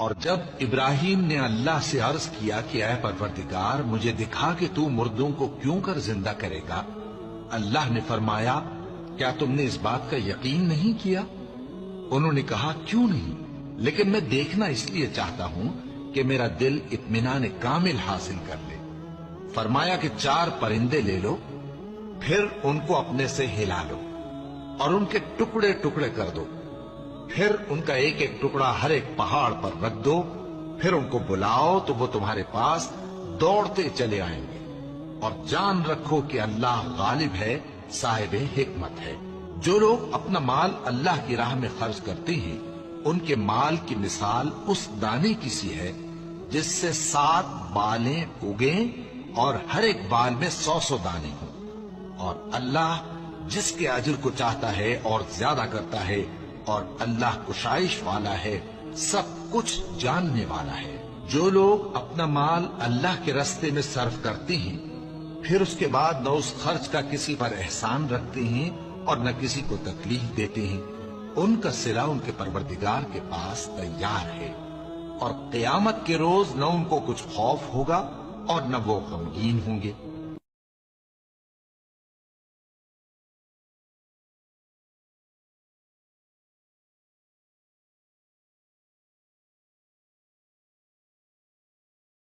اور جب ابراہیم نے اللہ سے عرض کیا کہ اے پروردگار مجھے دکھا کہ تو مردوں کو کیوں کر زندہ کرے گا، اللہ نے فرمایا کیا تم نے اس بات کا یقین نہیں کیا؟ انہوں نے کہا کیوں نہیں، لیکن میں دیکھنا اس لیے چاہتا ہوں کہ میرا دل اطمینان کامل حاصل کر لے۔ فرمایا کہ 4 پرندے لے لو، پھر ان کو اپنے سے ہلا لو اور ان کے ٹکڑے ٹکڑے کر دو، پھر ان کا ایک ایک ٹکڑا ہر ایک پہاڑ پر رکھ دو، پھر ان کو بلاؤ تو وہ تمہارے پاس دوڑتے چلے آئیں گے، اور جان رکھو کہ اللہ غالب ہے، صاحب حکمت ہے۔ جو لوگ اپنا مال اللہ کی راہ میں خرچ کرتے ہیں ان کے مال کی مثال اس دانے کی سی ہے جس سے 7 بالیں اگیں اور ہر ایک بال میں 100 دانے ہوں، اور اللہ جس کے اجر کو چاہتا ہے اور زیادہ کرتا ہے، اور اللہ کشائش والا ہے، سب کچھ جاننے والا ہے۔ جو لوگ اپنا مال اللہ کے راستے میں صرف کرتے ہیں پھر اس کے بعد نہ اس خرچ کا کسی پر احسان رکھتے ہیں اور نہ کسی کو تکلیف دیتے ہیں، ان کا صلہ ان کے پروردگار کے پاس تیار ہے، اور قیامت کے روز نہ ان کو کچھ خوف ہوگا اور نہ وہ غمگین ہوں گے۔